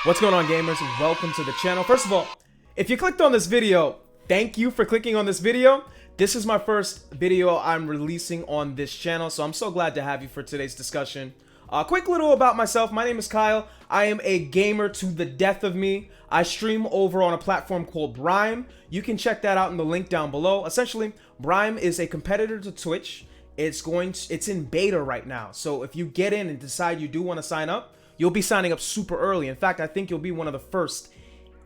What's going on, gamers? Welcome to the channel. First of all, if you clicked on this video, thank you for clicking on this video. This is my first video I'm releasing on this channel, so I'm so glad to have you for today's discussion. Quick little about myself. My name is Kyle. I am a gamer to the death of me. I stream over on a platform called Brime. You can check that out in the link down below. Essentially, Brime is a competitor to Twitch. It's in beta right now. So if you get in and decide you do want to sign up, you'll be signing up super early. In fact, I think you'll be one of the first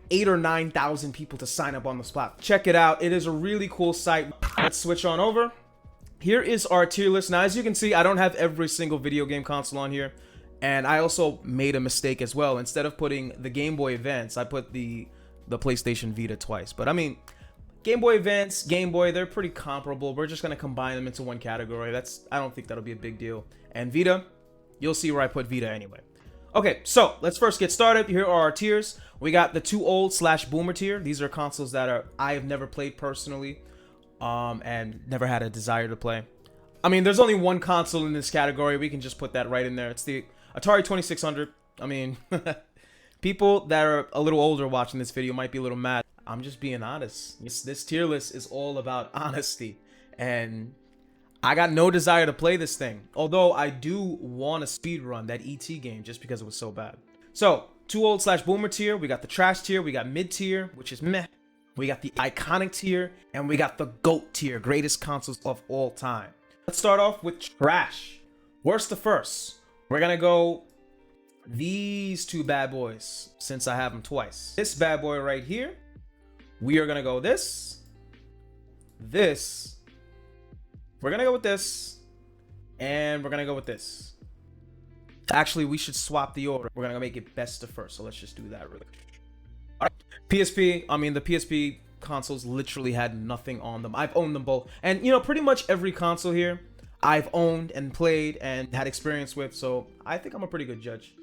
8,000 or 9,000 people to sign up on this platform. Check it out. It is a really cool site. Let's switch on over. Here is our tier list. Now, as you can see, I don't have every single video game console on here. And I also made a mistake as well. Instead of putting the Game Boy Advance, I put the PlayStation Vita twice. But I mean, Game Boy Advance, Game Boy, they're pretty comparable. We're just going to combine them into one category. I don't think that'll be a big deal. And Vita, you'll see where I put Vita anyway. Okay, so let's first get started. Here are our tiers. We got the too old / boomer tier. These are consoles that I have never played personally, and never had a desire to play. I mean, there's only one console in this category. We can just put that right in there. It's the Atari 2600. I mean, people that are a little older watching this video might be a little mad. I'm just being honest. This tier list is all about honesty, and I got no desire to play this thing. Although I do want to speedrun that ET game just because it was so bad. So, too old / boomer tier. We got the trash tier. We got mid tier, which is meh. We got the iconic tier. And we got the GOAT tier, greatest consoles of all time. Let's start off with trash. Worst to first. We're going to go these two bad boys, since I have them twice. This bad boy right here. We are going to go this. We're going to go with this, and we're going to go with this. Actually, we should swap the order. We're going to make it best to first, so let's just do that really quick. All right. PSP, I mean, the PSP consoles literally had nothing on them. I've owned them both. And, you know, pretty much every console here I've owned and played and had experience with, so I think I'm a pretty good judge.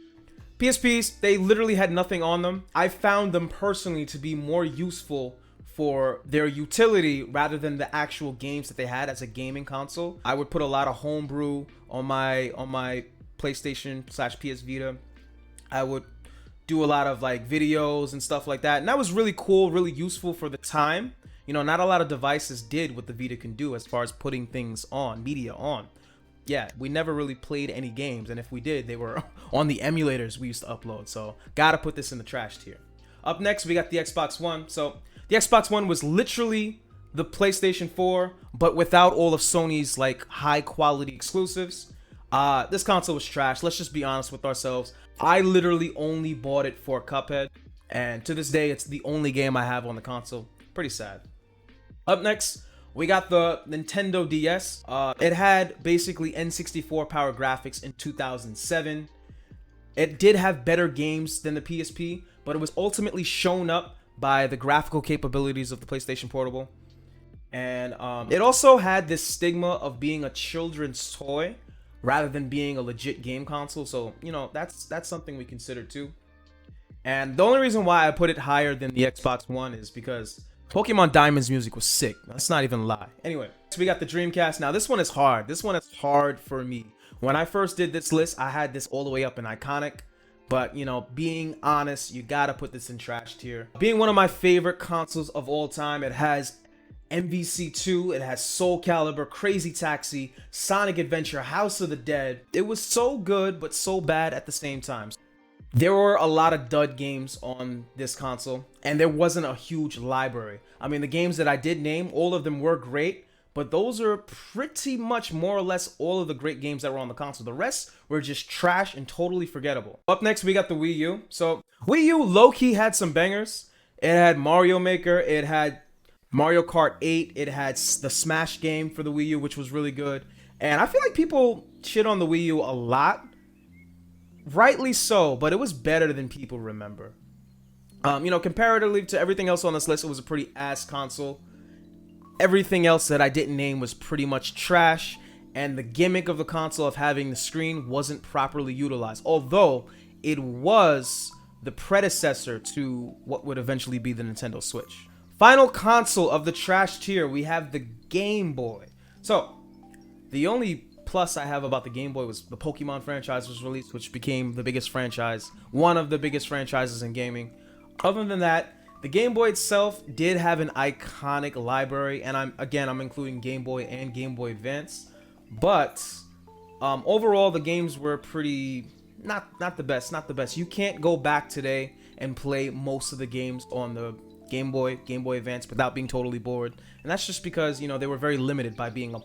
PSPs, they literally had nothing on them. I found them personally to be more useful for their utility rather than the actual games that they had as a gaming console. I would put a lot of homebrew on my PlayStation / PS Vita. I would do a lot of like videos and stuff like that, and that was really cool, really useful for the time. You know, not a lot of devices did what the Vita can do as far as putting things on, media on. Yeah, we never really played any games, and if we did, they were on the emulators we used to upload. So gotta put this in the trash tier. Up next, we got the Xbox One. So the Xbox One was literally the PlayStation 4, but without all of Sony's like high quality exclusives. This console was trash. Let's just be honest with ourselves. I literally only bought it for Cuphead, and to this day, it's the only game I have on the console. Pretty sad. Up next, we got the Nintendo DS. It had basically N64 power graphics in 2007. It did have better games than the PSP, but it was ultimately shown up by the graphical capabilities of the PlayStation Portable. And it also had this stigma of being a children's toy rather than being a legit game console. So, you know, that's something we consider too. And the only reason why I put it higher than the Xbox One is because Pokemon Diamond's music was sick. That's not even a lie. Anyway, so we got the Dreamcast. Now, this one is hard. This one is hard for me. When I first did this list, I had this all the way up in iconic. But, you know, being honest, you gotta put this in trash tier. Being one of my favorite consoles of all time, it has MVC2, it has Soul Calibur, Crazy Taxi, Sonic Adventure, House of the Dead. It was so good, but so bad at the same time. There were a lot of dud games on this console, and there wasn't a huge library. I mean, the games that I did name, all of them were great, but those are pretty much more or less all of the great games that were on the console. The rest were just trash and totally forgettable. Up next, we got the Wii U. So Wii U low-key had some bangers. It had Mario Maker. It had Mario Kart 8. It had the Smash game for the Wii U, which was really good. And I feel like people shit on the Wii U a lot. Rightly so, but it was better than people remember. You know, comparatively to everything else on this list, it was a pretty ass console. Everything else that I didn't name was pretty much trash, and the gimmick of the console of having the screen wasn't properly utilized, although it was the predecessor to what would eventually be the Nintendo Switch. Final console of the trash tier, we have the Game Boy. So, the only plus I have about the Game Boy was the Pokemon franchise was released, which became the biggest franchise, one of the biggest franchises in gaming. Other than that, the Game Boy itself did have an iconic library, and I'm including Game Boy and Game Boy Advance, but overall the games were pretty not the best. You can't go back today and play most of the games on the Game Boy Advance without being totally bored, and that's just because they were very limited by being a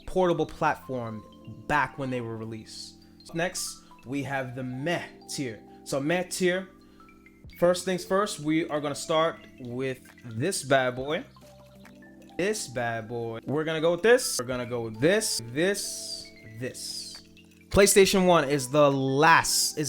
portable platform back when they were released. Next, we have the meh tier. So meh tier. First things first, we are gonna start with this bad boy. We're gonna go with this. We're gonna go with this. PlayStation 1 is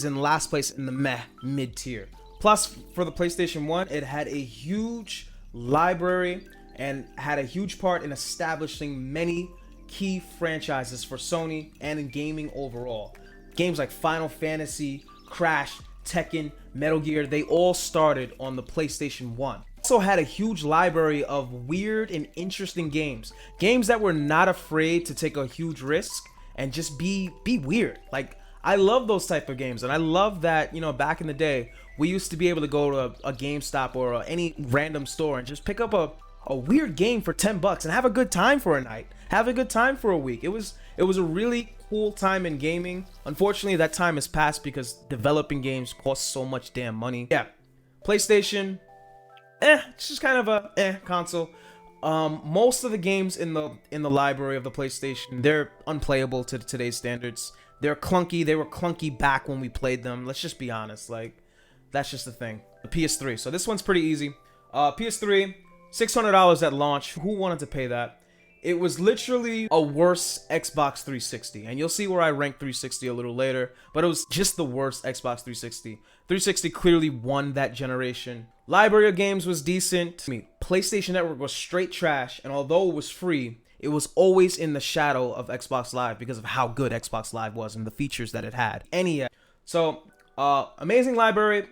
in last place in the meh mid tier. Plus, for the PlayStation 1, it had a huge library and had a huge part in establishing many key franchises for Sony and in gaming overall. Games like Final Fantasy, Crash, Tekken, Metal Gear, they all started on the PlayStation 1. Also had a huge library of weird and interesting games that were not afraid to take a huge risk and just be weird. Like, I love those type of games, and I love that back in the day we used to be able to go to a GameStop or any random store and just pick up a weird game for $10 and have a good time for a night, have a good time for a week. It was a really cool time in gaming. Unfortunately, that time has passed because developing games costs so much damn money. Yeah, PlayStation, it's just kind of a console. Most of the games in the library of the PlayStation, they're unplayable to today's standards. They're clunky. They were clunky back when we played them. Let's just be honest. Like, that's just the thing. The PS3. So this one's pretty easy. PS3, $600 at launch. Who wanted to pay that? It was literally a worse Xbox 360. And you'll see where I rank 360 a little later. But it was just the worst Xbox 360. 360 clearly won that generation. Library of games was decent. PlayStation Network was straight trash. And although it was free, it was always in the shadow of Xbox Live because of how good Xbox Live was and the features that it had. So, amazing library.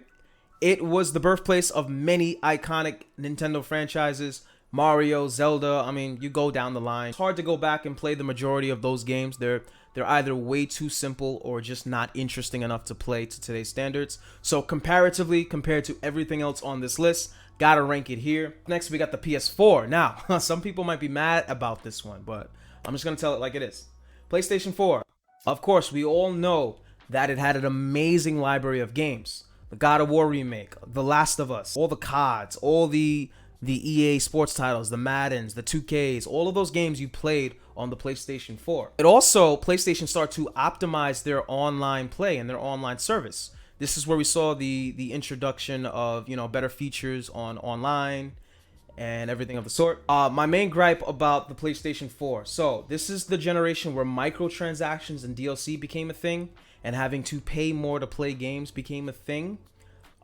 It was the birthplace of many iconic Nintendo franchises. Mario, Zelda, you go down the line. It's hard to go back and play the majority of those games. They're either way too simple or just not interesting enough to play to today's standards. So comparatively, compared to everything else on this list, gotta rank it here. Next, we got the PS4. Now, some people might be mad about this one, but I'm just gonna tell it like it is. PlayStation 4. Of course, we all know that it had an amazing library of games. The God of War remake, The Last of Us, all the CODs, all the EA sports titles, the Maddens, the 2Ks, all of those games you played on the PlayStation 4. It also, PlayStation started to optimize their online play and their online service. This is where we saw the introduction of, better features on online and everything of the sort. My main gripe about the PlayStation 4. So this is the generation where microtransactions and DLC became a thing and having to pay more to play games became a thing.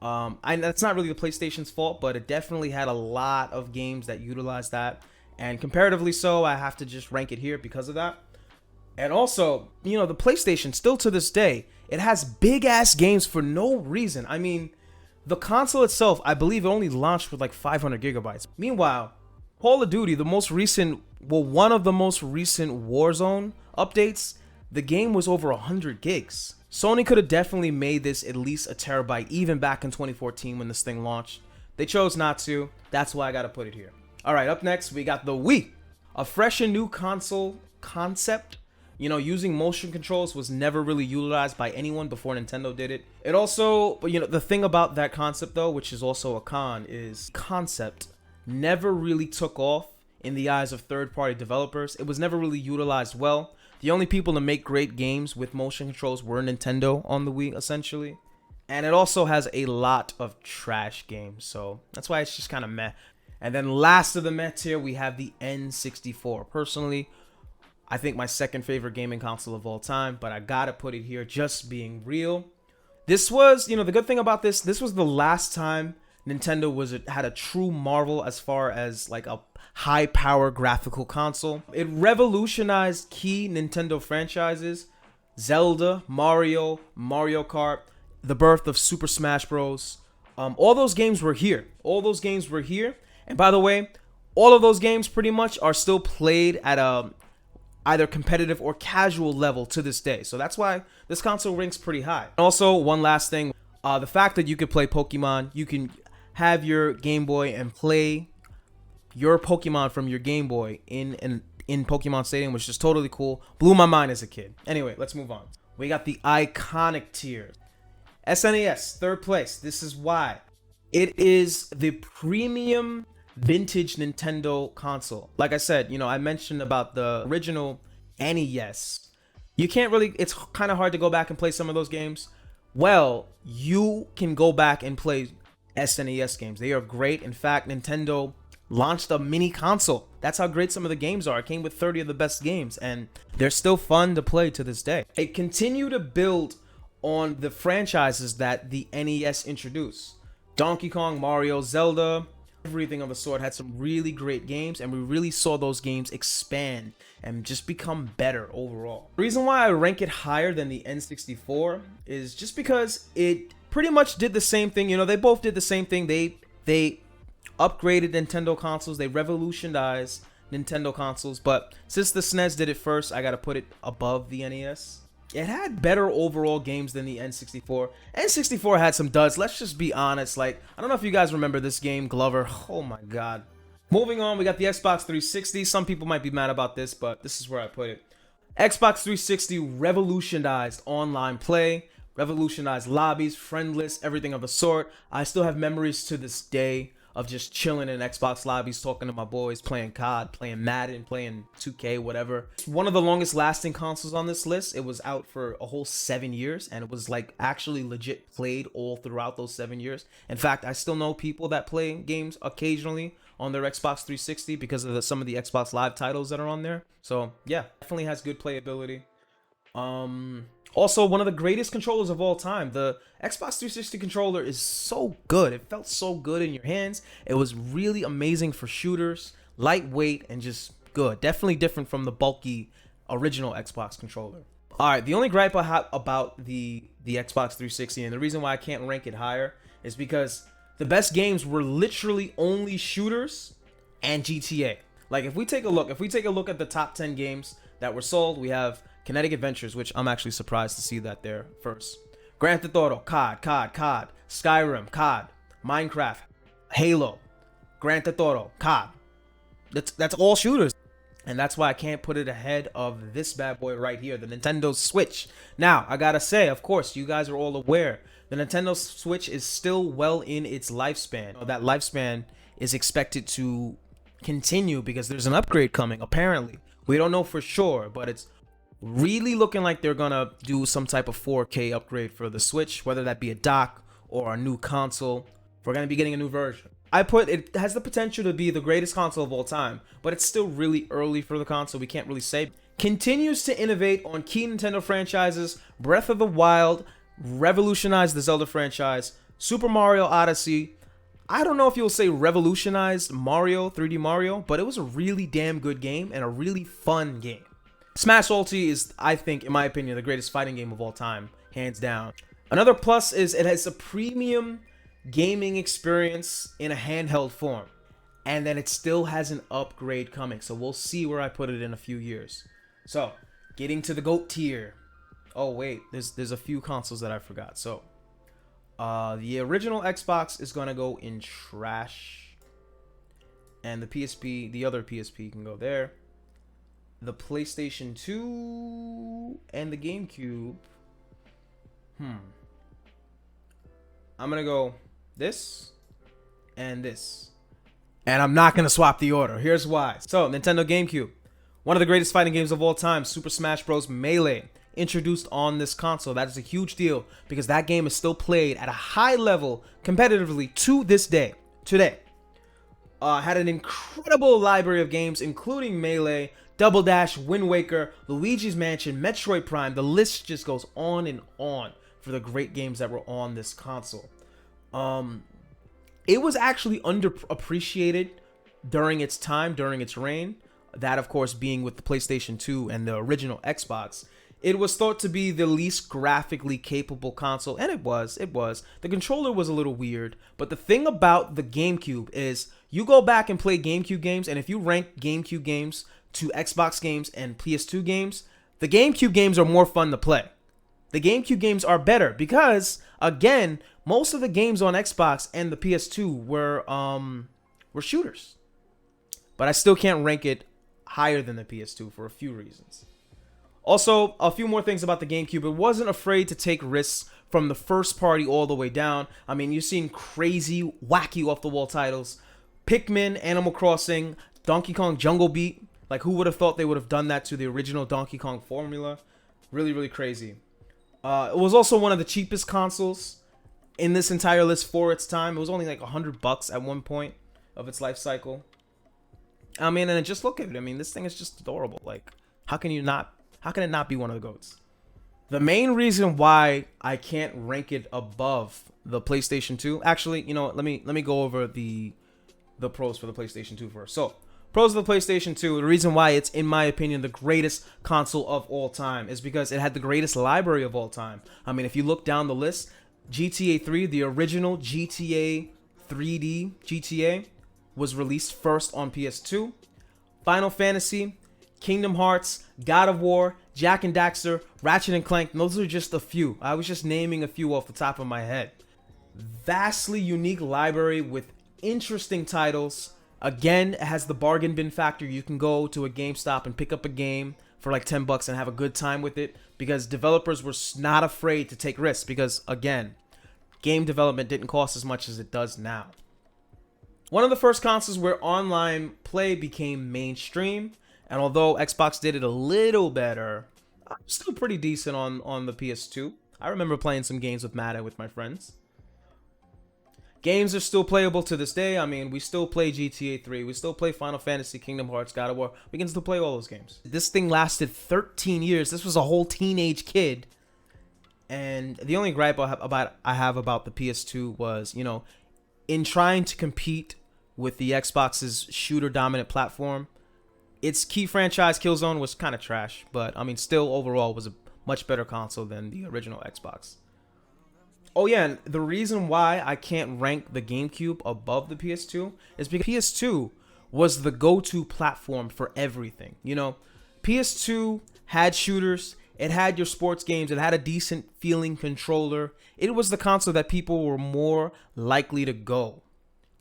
That's not really the PlayStation's fault, but it definitely had a lot of games that utilized that. And comparatively so, I have to just rank it here because of that. And also, the PlayStation, still to this day, it has big-ass games for no reason. The console itself, I believe it only launched with like 500 gigabytes. Meanwhile, Call of Duty, one of the most recent Warzone updates, the game was over 100 gigs. Sony could have definitely made this at least a terabyte even back in 2014 when this thing launched. They chose not to. That's why I gotta put it here. Alright, up next we got the Wii. A fresh and new console concept. Using motion controls was never really utilized by anyone before Nintendo did it. It also, the thing about that concept though, which is also a con, is concept never really took off in the eyes of third-party developers. It was never really utilized well. The only people to make great games with motion controls were Nintendo on the Wii, essentially. And it also has a lot of trash games, so that's why it's just kind of meh. And then last of the meh tier, we have the N64. Personally, I think my second favorite gaming console of all time, but I gotta put it here just being real. This was, the good thing about this was the last time Nintendo had a true marvel as far as like a high power graphical console. It revolutionized key Nintendo franchises, Zelda, Mario, Mario Kart, the birth of Super Smash Bros. All those games were here. And by the way, all of those games pretty much are still played at a either competitive or casual level to this day. So that's why this console ranks pretty high. Also, one last thing, the fact that you could play Pokemon, you can have your Game Boy and play your Pokemon from your Game Boy in Pokemon Stadium, which is totally cool. Blew my mind as a kid. Anyway, let's move on. We got the iconic tier. SNES, third place. This is why. It is the premium vintage Nintendo console. Like I said, I mentioned about the original NES. You can't really, it's kind of hard to go back and play some of those games. Well, you can go back and play SNES games. They are great. In fact, Nintendo launched a mini console. That's how great some of the games are. It came with 30 of the best games, and they're still fun to play to this day. It continued to build on the franchises that the NES introduced. Donkey Kong, Mario, Zelda, everything of the sort had some really great games, and we really saw those games expand and just become better overall. The reason why I rank it higher than the N64 is just because it pretty much did the same thing. They both did the same thing. They upgraded Nintendo consoles. They revolutionized Nintendo consoles. But since the SNES did it first, I gotta put it above the NES. It had better overall games than the N64. N64 had some duds. Let's just be honest. Like, I don't know if you guys remember this game, Glover. Oh my god. Moving on, we got the Xbox 360. Some people might be mad about this, but this is where I put it. Xbox 360 revolutionized online play, revolutionized lobbies, friendless, everything of the sort. I still have memories to this day of just chilling in Xbox lobbies, talking to my boys, playing COD, playing Madden, playing 2K, whatever. It's one of the longest lasting consoles on this list. It was out for a whole 7 years, and it was like actually legit played all throughout those 7 years. In fact, I still know people that play games occasionally on their Xbox 360 because of some of the Xbox Live titles that are on there. So yeah, definitely has good playability. Also, one of the greatest controllers of all time. The Xbox 360 controller is so good. It felt so good in your hands. It was really amazing for shooters, lightweight, and just good. Definitely different from the bulky original Xbox controller. All right, the only gripe I have about the Xbox 360, and the reason why I can't rank it higher, is because the best games were literally only shooters and GTA. Like, if we take a look at the top 10 games that were sold, we have Kinetic Adventures, which I'm actually surprised to see that there first. Grand Theft Auto, COD, Skyrim, COD, Minecraft, Halo, Grand Theft Auto, COD. That's all shooters. And that's why I can't put it ahead of this bad boy right here, the Nintendo Switch. Now, I gotta say, of course, you guys are all aware, the Nintendo Switch is still well in its lifespan. That lifespan is expected to continue because there's an upgrade coming, apparently. We don't know for sure, but it's really looking like they're gonna do some type of 4K upgrade for the Switch, whether that be a dock or a new console. We're gonna be getting a new version. I put it has the potential to be the greatest console of all time, but it's still really early for the console. We can't really say. Continues to innovate on key Nintendo franchises. Breath of the Wild revolutionized the Zelda franchise. Super Mario Odyssey, I don't know if you'll say revolutionized Mario, 3D Mario, but it was a really damn good game and a really fun game. Smash Ulti is, I think, in my opinion, the greatest fighting game of all time, hands down. Another plus is it has a premium gaming experience in a handheld form, and then it still has an upgrade coming, so we'll see where I put it in a few years. So, getting to the GOAT tier. Oh wait, there's a few consoles that I forgot. So, the original Xbox is gonna go in trash, and the PSP, the other PSP, can go there. The PlayStation 2 and the GameCube. I'm gonna go this and this. And I'm not gonna swap the order. Here's why. So, Nintendo GameCube. One of the greatest fighting games of all time, Super Smash Bros. Melee, introduced on this console. That is a huge deal because that game is still played at a high level competitively to this day. Today. Had an incredible library of games, including Melee, Double Dash, Wind Waker, Luigi's Mansion, Metroid Prime. The list just goes on and on for the great games that were on this console. It was actually underappreciated during its time, during its reign. That, of course, being with the PlayStation 2 and the original Xbox. It was thought to be the least graphically capable console, and it was. The controller was a little weird, but the thing about the GameCube is you go back and play GameCube games, and if you rank GameCube games to Xbox games and PS2 games, the GameCube games are more fun to play. The GameCube games are better because, again, most of the games on Xbox and the PS2 were shooters. But I still can't rank it higher than the PS2 for a few reasons. Also, a few more things about the GameCube. It wasn't afraid to take risks from the first party all the way down. I mean, you've seen crazy, wacky off-the-wall titles. Pikmin, Animal Crossing, Donkey Kong Jungle Beat. Like, who would have thought they would have done that to the original Donkey Kong formula? Really, really crazy. It was also one of the cheapest consoles in this entire list for its time. It was only like $100 at one point of its life cycle. I mean, and just look at it. I mean, this thing is just adorable. Like, how can it not be one of the GOATs? The main reason why I can't rank it above the PlayStation 2, actually, you know what, let me go over the pros for the PlayStation 2 first. So, pros of the PlayStation 2, the reason why it's, in my opinion, the greatest console of all time is because it had the greatest library of all time. I mean, if you look down the list, GTA 3, the original GTA 3D GTA, was released first on PS2. Final Fantasy, Kingdom Hearts, God of War, Jak and Daxter, Ratchet and Clank, those are just a few. I was just naming a few off the top of my head. Vastly unique library with interesting titles. Again, it has the bargain bin factor. You can go to a GameStop and pick up a game for like $10 and have a good time with it because developers were not afraid to take risks because, again, game development didn't cost as much as it does now. One of the first consoles where online play became mainstream, and although Xbox did it a little better, still pretty decent on the PS2. I remember playing some games with Madden with my friends. Games are still playable to this day. I mean, we still play GTA 3. We still play Final Fantasy, Kingdom Hearts, God of War. We can still play all those games. This thing lasted 13 years. This was a whole teenage kid. And the only gripe I have about the PS2 was, you know, in trying to compete with the Xbox's shooter-dominant platform, its key franchise, Killzone, was kind of trash. But, I mean, still, overall, was a much better console than the original Xbox. Oh yeah, and the reason why I can't rank the GameCube above the PS2 is because PS2 was the go-to platform for everything. You know, PS2 had shooters, it had your sports games, it had a decent feeling controller. It was the console that people were more likely to go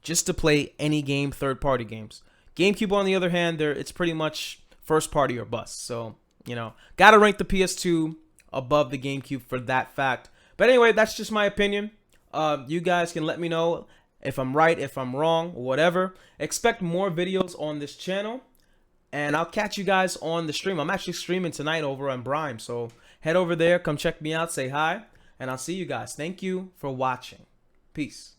just to play any game, third-party games. GameCube, on the other hand, it's pretty much first-party or bust. So, you know, gotta rank the PS2 above the GameCube for that fact. But anyway, that's just my opinion. You guys can let me know if I'm right, if I'm wrong, whatever. Expect more videos on this channel. And I'll catch you guys on the stream. I'm actually streaming tonight over on Brime. So head over there, come check me out, say hi. And I'll see you guys. Thank you for watching. Peace.